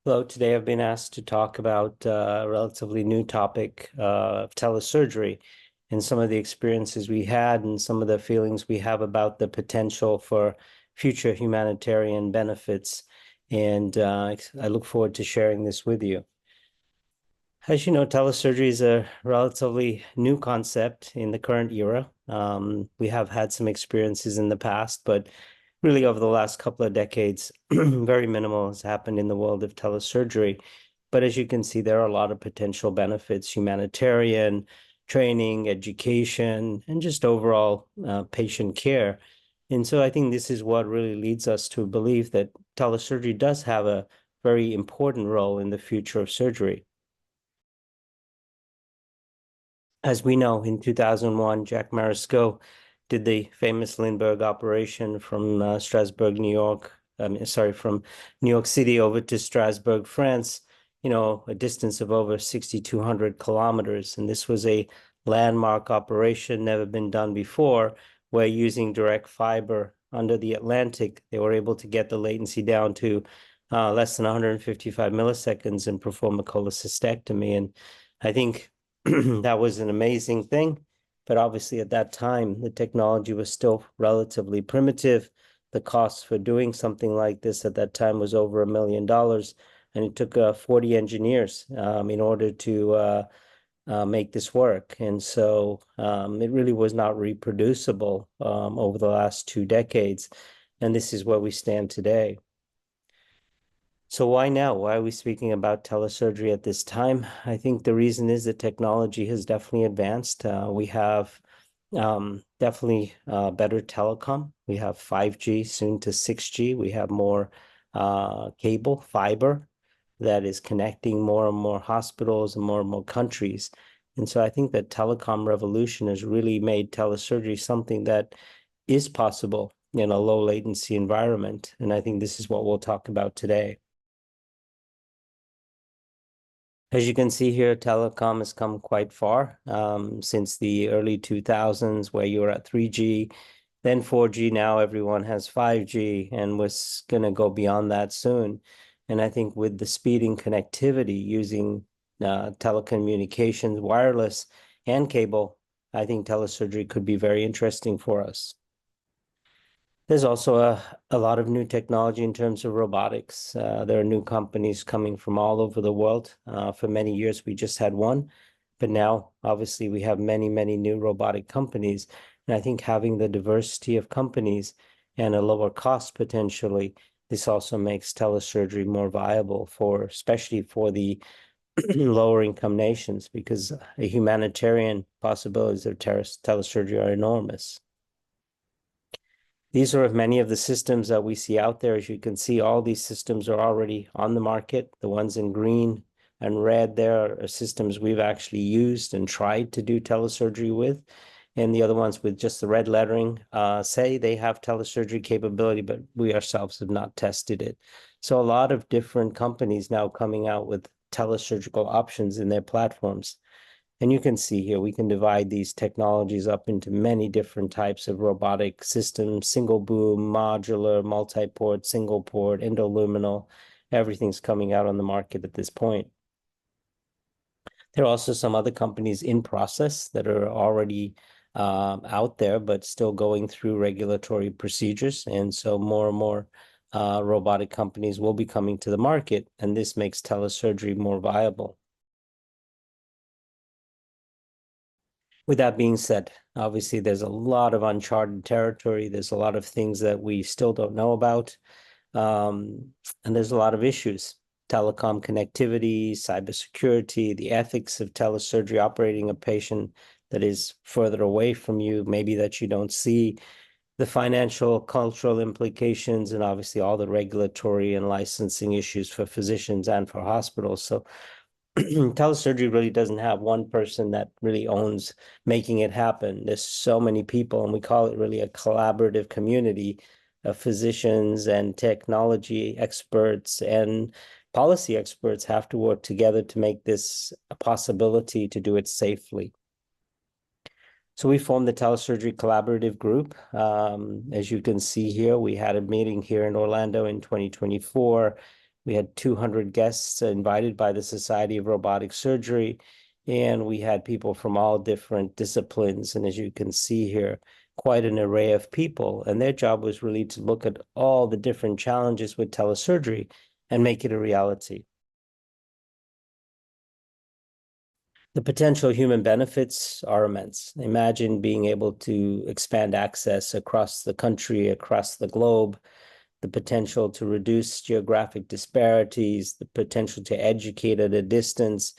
Hello, today I've been asked to talk about a relatively new topic of telesurgery and some of the experiences we had and some of the feelings we have about the potential for future humanitarian benefits. And I look forward to sharing this with you. As you know, telesurgery is a relatively new concept in the current era. We have had some experiences in the past, but really over the last couple of decades, very minimal has happened in the world of telesurgery. But as you can see, there are a lot of potential benefits, humanitarian, training, education, and just overall patient care. And so I think this is what really leads us to believe that telesurgery does have a very important role in the future of surgery. As we know, in 2001, Jack Marisco did the famous Lindbergh operation from Strasbourg, New York. From New York City over to Strasbourg, France, a distance of over 6,200 kilometers. And this was a landmark operation, never been done before, where using direct fiber under the Atlantic, they were able to get the latency down to less than 155 milliseconds and perform a cholecystectomy. And I think that was an amazing thing. But obviously, at that time, the technology was still relatively primitive. The cost for doing something like this at that time was over $1 million. And it took 40 engineers in order to make this work. And so it really was not reproducible over the last 2 decades. And this is where we stand today. So why now? Why are we speaking about telesurgery at this time? I think the reason is that technology has definitely advanced. We have definitely better telecom. We have 5G, soon to 6G. We have more cable, fiber that is connecting more and more hospitals and more countries. And so I think that telecom revolution has really made telesurgery something that is possible in a low latency environment. And I think this is what we'll talk about today. As you can see here, telecom has come quite far since the early 2000s, where you were at 3G, then 4G. Now everyone has 5G, and we're going to go beyond that soon. And I think with the speed and connectivity using telecommunications, wireless, and cable, I think telesurgery could be very interesting for us. There's also a lot of new technology in terms of robotics. There are new companies coming from all over the world. For many years, we just had one, but now obviously we have many, many new robotic companies. And I think having the diversity of companies and a lower cost potentially, this also makes telesurgery more viable especially for the lower income nations, because the humanitarian possibilities of telesurgery are enormous. These are many of the systems that we see out there. As you can see, all these systems are already on the market. The ones in green and red there are systems we've actually used and tried to do telesurgery with. And the other ones with just the red lettering say they have telesurgery capability, but we ourselves have not tested it. So a lot of different companies now coming out with telesurgical options in their platforms. And you can see here, we can divide these technologies up into many different types of robotic systems: single boom, modular, multi-port, single port, endoluminal. Everything's coming out on the market at this point. There are also some other companies in process that are already out there, but still going through regulatory procedures. And so more and more robotic companies will be coming to the market, and this makes telesurgery more viable. With that being said, obviously there's a lot of uncharted territory. There's a lot of things that we still don't know about. And there's a lot of issues: telecom connectivity, cybersecurity, the ethics of telesurgery, operating a patient that is further away from you, maybe that you don't see, the financial, cultural implications, and obviously all the regulatory and licensing issues for physicians and for hospitals. So telesurgery really doesn't have one person that really owns making it happen. There's so many people, and we call it really a collaborative community of physicians and technology experts and policy experts have to work together to make this a possibility to do it safely. So we formed the Telesurgery Collaborative Group. As you can see here, we had a meeting here in Orlando in 2024. We had 200 guests invited by the Society of Robotic Surgery, and we had people from all different disciplines. And as you can see here, quite an array of people. And their job was really to look at all the different challenges with telesurgery and make it a reality. The potential human benefits are immense. Imagine being able to expand access across the country, across the globe, the potential to reduce geographic disparities, the potential to educate at a distance,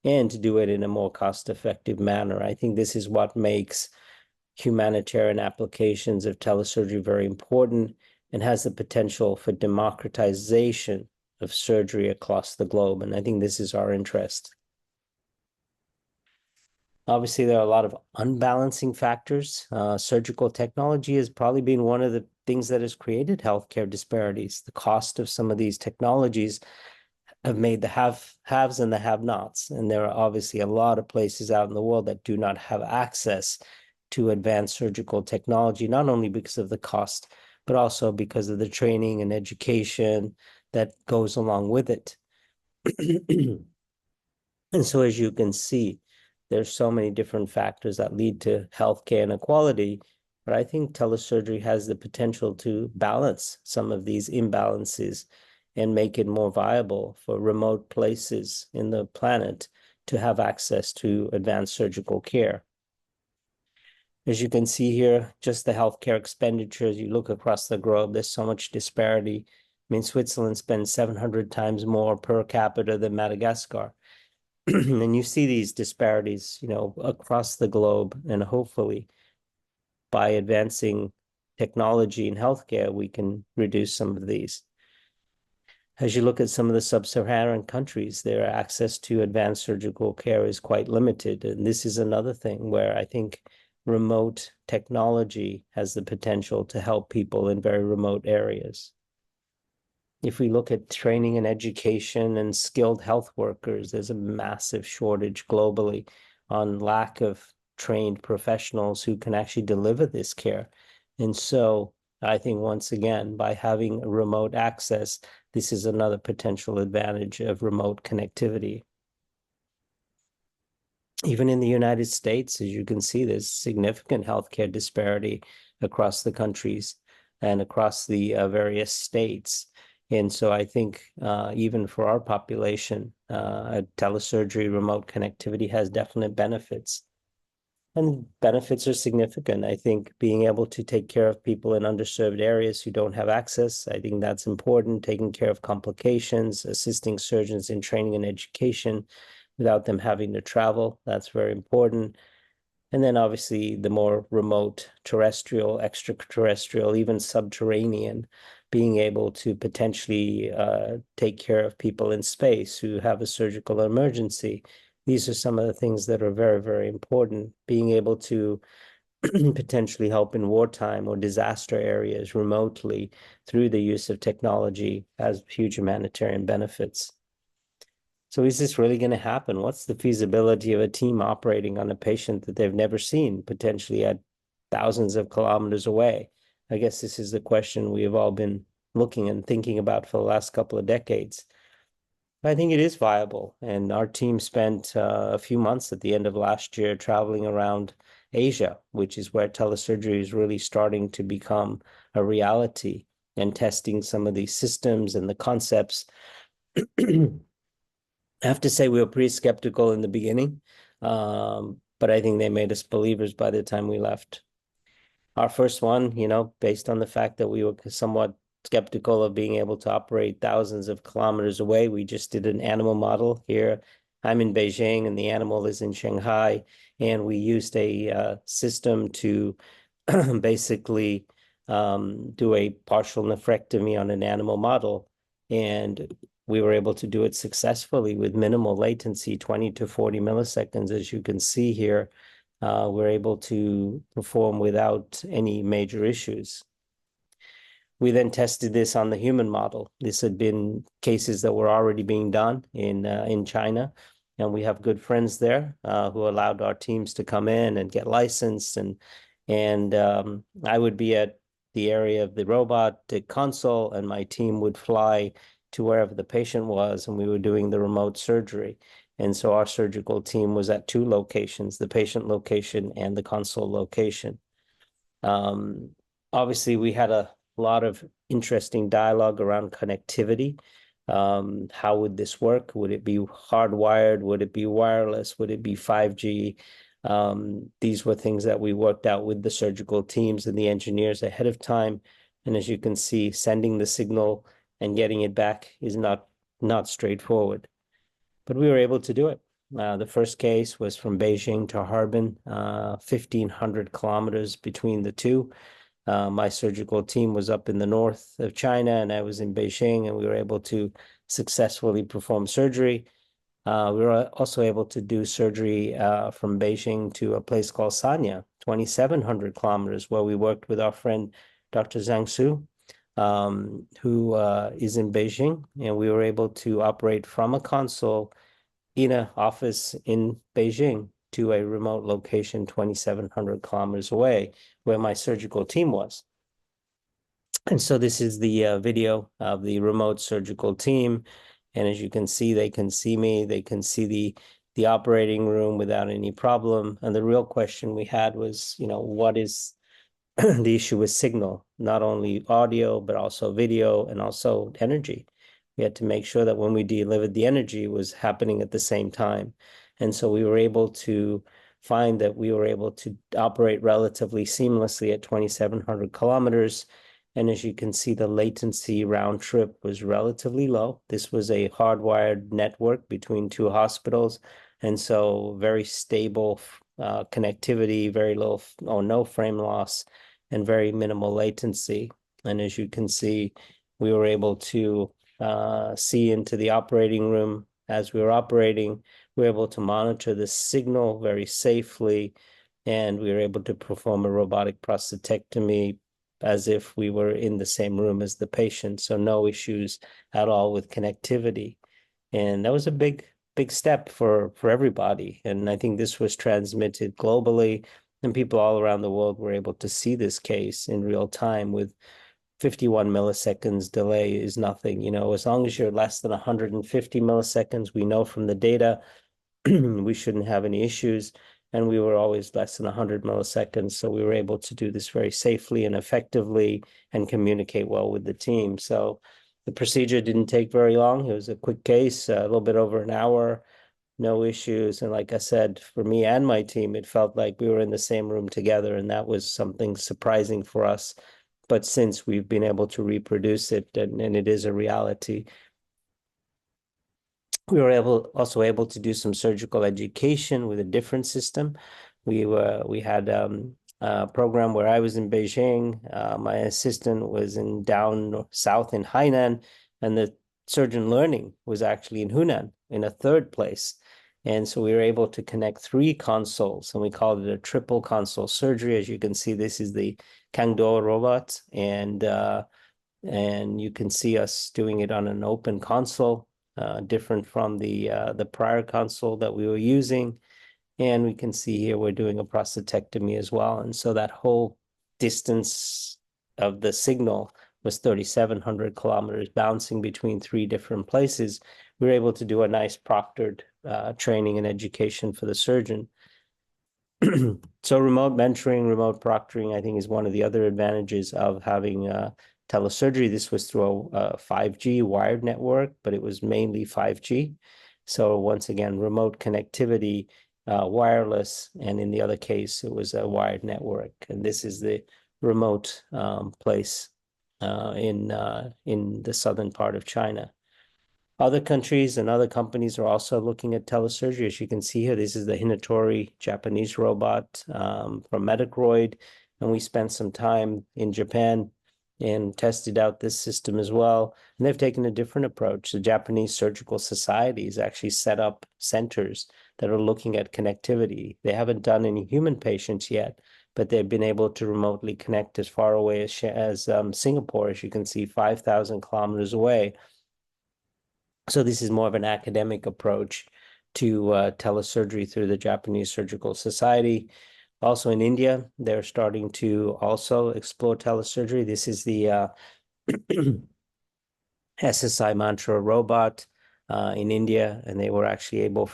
and to do it in a more cost-effective manner. I think this is what makes humanitarian applications of telesurgery very important and has the potential for democratization of surgery across the globe. And I think this is our interest. Obviously, there are a lot of unbalancing factors. Surgical technology has probably been one of the things that has created healthcare disparities. The cost of some of these technologies have made the haves and the have-nots. And there are obviously a lot of places out in the world that do not have access to advanced surgical technology, not only because of the cost, but also because of the training and education that goes along with it. And so as you can see, there's so many different factors that lead to healthcare inequality, but I think telesurgery has the potential to balance some of these imbalances and make it more viable for remote places in the planet to have access to advanced surgical care. As you can see here, just the healthcare expenditures, you look across the globe, there's so much disparity. I mean, Switzerland spends 700 times more per capita than Madagascar. And you see these disparities, across the globe, and hopefully by advancing technology in healthcare, we can reduce some of these. As you look at some of the sub-Saharan countries, their access to advanced surgical care is quite limited. And this is another thing where I think remote technology has the potential to help people in very remote areas. If we look at training and education and skilled health workers, there's a massive shortage globally on lack of trained professionals who can actually deliver this care. And so I think once again, by having remote access, this is another potential advantage of remote connectivity. Even in the United States, as you can see, there's significant healthcare disparity across the countries and across the various states. And so I think even for our population, telesurgery, remote connectivity has definite benefits. And benefits are significant. I think being able to take care of people in underserved areas who don't have access, I think that's important. Taking care of complications, assisting surgeons in training and education without them having to travel, that's very important. And then obviously the more remote, terrestrial, extraterrestrial, even subterranean, being able to potentially take care of people in space who have a surgical emergency. These are some of the things that are very, very important. Being able to potentially help in wartime or disaster areas remotely through the use of technology has huge humanitarian benefits. So is this really going to happen? What's the feasibility of a team operating on a patient that they've never seen, potentially at thousands of kilometers away? I guess this is the question we have all been looking and thinking about for the last couple of decades. I think it is viable. And our team spent a few months at the end of last year traveling around Asia, which is where telesurgery is really starting to become a reality, and testing some of these systems and the concepts. I have to say we were pretty skeptical in the beginning, but I think they made us believers by the time we left. Our first one, based on the fact that we were somewhat skeptical of being able to operate thousands of kilometers away, we just did an animal model here. I'm in Beijing and the animal is in Shanghai, and we used a system to basically do a partial nephrectomy on an animal model. And we were able to do it successfully with minimal latency, 20 to 40 milliseconds. As you can see here, we're able to perform without any major issues. We then tested this on the human model. This had been cases that were already being done in China, and we have good friends there who allowed our teams to come in and get licensed. And I would be at the area of the robotic console, and my team would fly to wherever the patient was, and we were doing the remote surgery. And so our surgical team was at two locations, the patient location and the console location. Obviously, we had a lot of interesting dialogue around connectivity. How would this work? Would it be hardwired? Would it be wireless? Would it be 5G? These were things that we worked out with the surgical teams and the engineers ahead of time. And as you can see, sending the signal and getting it back is not straightforward. But we were able to do it. The first case was from Beijing to Harbin, 1,500 kilometers between the two. My surgical team was up in the north of China, and I was in Beijing, and we were able to successfully perform surgery. We were also able to do surgery from Beijing to a place called Sanya, 2,700 kilometers, where we worked with our friend Dr. Zhang Su, who is in Beijing, and we were able to operate from a console in an office in Beijing to a remote location 2,700 kilometers away, where my surgical team was. And so this is the video of the remote surgical team. And as you can see, they can see me, they can see the operating room without any problem. And the real question we had was, what is the issue with signal, not only audio, but also video and also energy. We had to make sure that when we delivered the energy, it was happening at the same time. And so we were able to find that we were able to operate relatively seamlessly at 2,700 kilometers. And as you can see, the latency round trip was relatively low. This was a hardwired network between two hospitals. And so very stable connectivity, very low or no frame loss, and very minimal latency. And as you can see, we were able to see into the operating room as we were operating. We were able to monitor the signal very safely, and we were able to perform a robotic prostatectomy as if we were in the same room as the patient. So no issues at all with connectivity. And that was a big step for everybody. And I think this was transmitted globally, and people all around the world were able to see this case in real time with 51 milliseconds delay is nothing. As long as you're less than 150 milliseconds, we know from the data, we shouldn't have any issues. And we were always less than 100 milliseconds. So we were able to do this very safely and effectively and communicate well with the team. So the procedure didn't take very long. It was a quick case, a little bit over an hour, no issues. And like I said, for me and my team, it felt like we were in the same room together. And that was something surprising for us. But since we've been able to reproduce it, and it is a reality, we were also able to do some surgical education with a different system. We had a program where I was in Beijing, my assistant was in down south in Hainan, and the surgeon learning was actually in Hunan in a third place. And so we were able to connect three consoles, and we called it a triple console surgery. As you can see, this is the Kangdo robot, and you can see us doing it on an open console, different from the prior console that we were using. And we can see here we're doing a prostatectomy as well. And so that whole distance of the signal was 3,700 kilometers, bouncing between three different places. We were able to do a nice proctored training and education for the surgeon. So remote mentoring, remote proctoring, I think, is one of the other advantages of having telesurgery. This was through a 5G wired network, but it was mainly 5G. So once again, remote connectivity, wireless, and in the other case, it was a wired network. And this is the remote place in the southern part of China. Other countries and other companies are also looking at telesurgery. As you can see here, this is the Hinatori Japanese robot from Medicroid. And we spent some time in Japan and tested out this system as well. And they've taken a different approach. The Japanese Surgical Society has actually set up centers that are looking at connectivity. They haven't done any human patients yet, but they've been able to remotely connect as far away as Singapore, as you can see, 5,000 kilometers away. So this is more of an academic approach to telesurgery through the Japanese Surgical Society. Also in India, they're starting to also explore telesurgery. This is the SSI Mantra robot in India, and they were actually able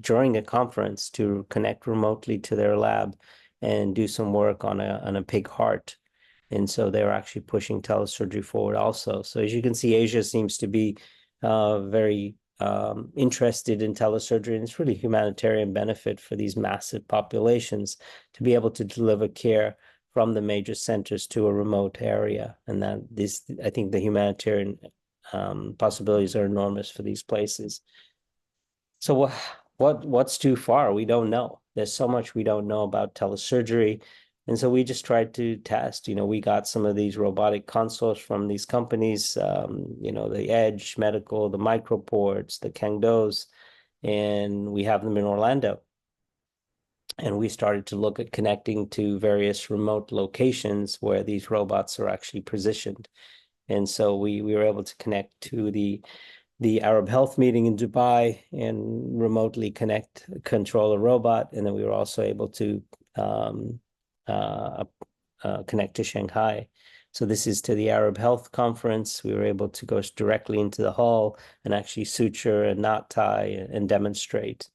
during a conference to connect remotely to their lab and do some work on a pig heart. And so they're actually pushing telesurgery forward also. So as you can see, Asia seems to be very interested in telesurgery, and it's really humanitarian benefit for these massive populations to be able to deliver care from the major centers to a remote area. And that this, I think the humanitarian possibilities are enormous for these places. So what's too far? We don't know. There's so much we don't know about telesurgery. And so we just tried to test. We got some of these robotic consoles from these companies, the Edge Medical, the Microports, the Kangdos, and we have them in Orlando. And we started to look at connecting to various remote locations where these robots are actually positioned. And so we were able to connect to the Arab Health meeting in Dubai and remotely control a robot. And then we were also able to connect to Shanghai. So this is to the Arab Health Conference. We were able to go directly into the hall and actually suture and knot tie and demonstrate.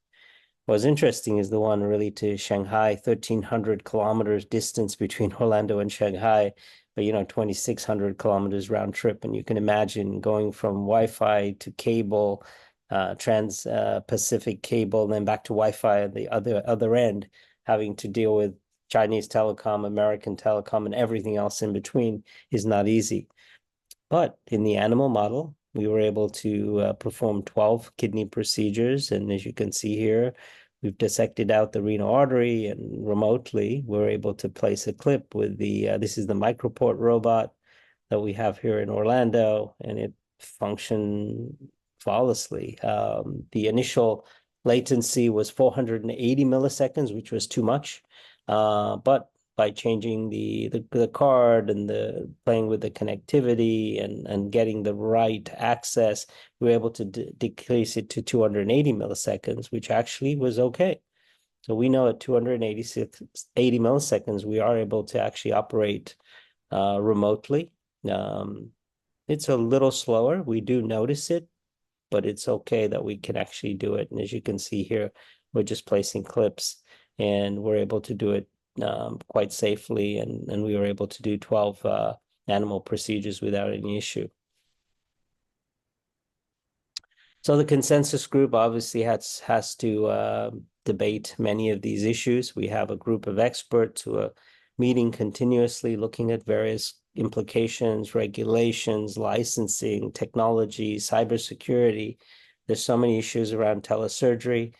What's interesting is the one really to Shanghai, 1,300 kilometers distance between Orlando and Shanghai, but 2,600 kilometers round trip. And you can imagine going from Wi-Fi to cable, trans-Pacific cable, and then back to Wi-Fi at the other end, having to deal with Chinese telecom, American telecom, and everything else in between is not easy. But in the animal model, we were able to perform 12 kidney procedures. And as you can see here, we've dissected out the renal artery, and remotely we're able to place a clip with this is the Microport robot that we have here in Orlando, and it functioned flawlessly. The initial latency was 480 milliseconds, which was too much. But by changing the card and playing with the connectivity and getting the right access, we were able to decrease it to 280 milliseconds, which actually was okay. So we know at 280 milliseconds, we are able to actually operate remotely. It's a little slower. We do notice it, but it's okay that we can actually do it. And as you can see here, we're just placing clips, and we're able to do it quite safely, and we were able to do 12 animal procedures without any issue. So the consensus group obviously has to debate many of these issues. We have a group of experts who are meeting continuously, looking at various implications, regulations, licensing, technology, cybersecurity. There's so many issues around telesurgery.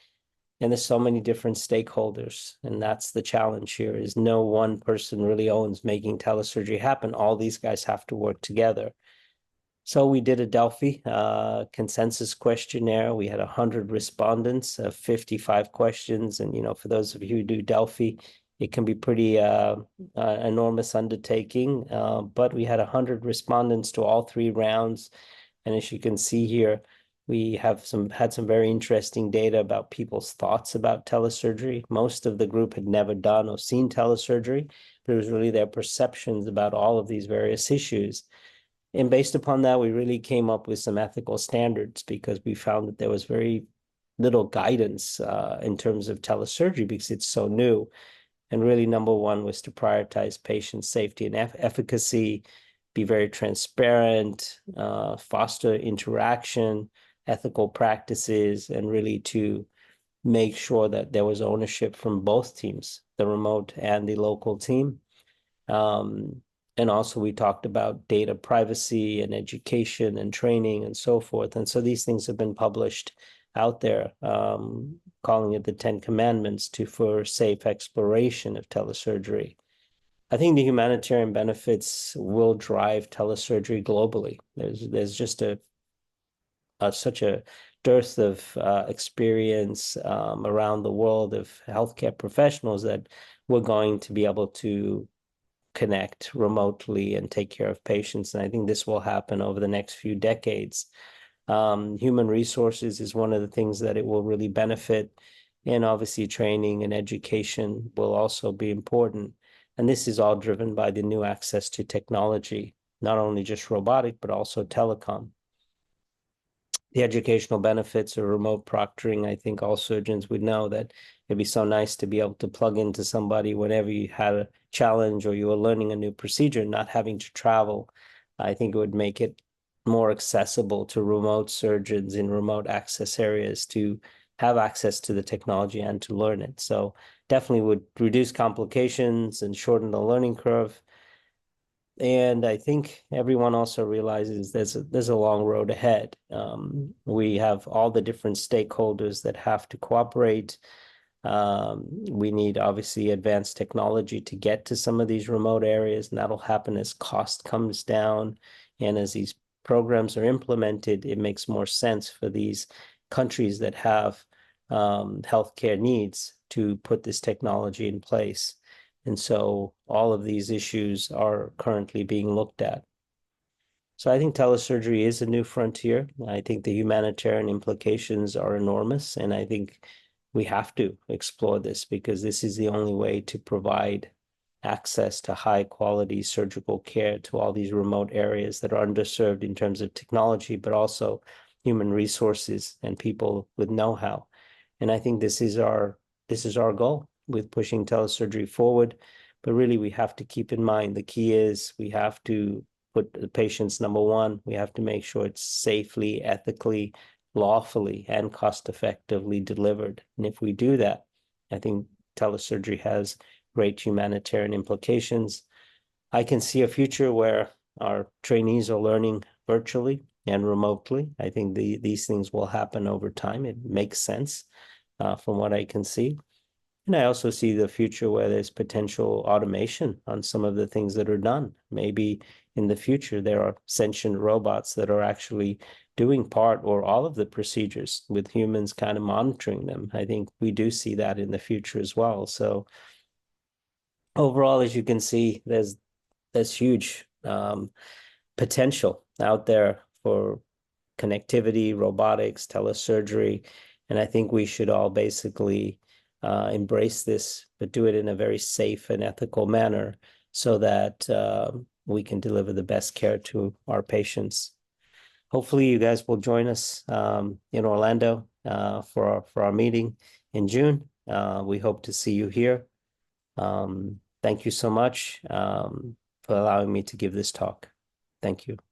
And there's so many different stakeholders. And that's the challenge here, is no one person really owns making telesurgery happen. All these guys have to work together. So we did a Delphi consensus questionnaire. We had 100 respondents, 55 questions. And, for those of you who do Delphi, it can be pretty enormous undertaking. But we had 100 respondents to all 3 rounds. And as you can see here, we had some very interesting data about people's thoughts about telesurgery. Most of the group had never done or seen telesurgery, but it was really their perceptions about all of these various issues. And based upon that, we really came up with some ethical standards, because we found that there was very little guidance in terms of telesurgery because it's so new. And really, number one was to prioritize patient safety and efficacy, be very transparent, foster interaction, ethical practices, and really to make sure that there was ownership from both teams, the remote and the local team. And also we talked about data privacy and education and training and so forth. And so these things have been published out there, calling it the 10 Commandments for safe exploration of telesurgery. I think the humanitarian benefits will drive telesurgery globally. There's just such a dearth of experience around the world of healthcare professionals that we're going to be able to connect remotely and take care of patients. And I think this will happen over the next few decades. Human resources is one of the things that it will really benefit. And obviously training and education will also be important. And this is all driven by the new access to technology, not only just robotic, but also telecom. the educational benefits of remote proctoring. I think all surgeons would know that it'd be so nice to be able to plug into somebody whenever you had a challenge or you were learning a new procedure, not having to travel. I think it would make it more accessible to remote surgeons in remote access areas to have access to the technology and to learn it. So definitely would reduce complications and shorten the learning curve. And I think everyone also realizes there's a long road ahead. We have all the different stakeholders that have to cooperate. We need obviously advanced technology to get to some of these remote areas, and that'll happen as cost comes down and as these programs are implemented. It makes more sense for these countries that have healthcare needs to put this technology in place. And so all of these issues are currently being looked at. So I think telesurgery is a new frontier. I think the humanitarian implications are enormous, and I think we have to explore this because this is the only way to provide access to high quality surgical care to all these remote areas that are underserved in terms of technology, but also human resources and people with know-how. And I think this is our goal with pushing telesurgery forward. But really, we have to keep in mind the key is we have to put the patients number one. We have to make sure it's safely, ethically, lawfully, and cost effectively delivered. And if we do that, I think telesurgery has great humanitarian implications. I can see a future where our trainees are learning virtually and remotely. I think these things will happen over time. It makes sense from what I can see. And I also see the future where there's potential automation on some of the things that are done. Maybe in the future, there are sentient robots that are actually doing part or all of the procedures with humans kind of monitoring them. I think we do see that in the future as well. So overall, as you can see, there's huge potential out there for connectivity, robotics, telesurgery. And I think we should all basically embrace this, but do it in a very safe and ethical manner so that we can deliver the best care to our patients. Hopefully, you guys will join us in Orlando for our meeting in June. We hope to see you here. Thank you so much for allowing me to give this talk. Thank you.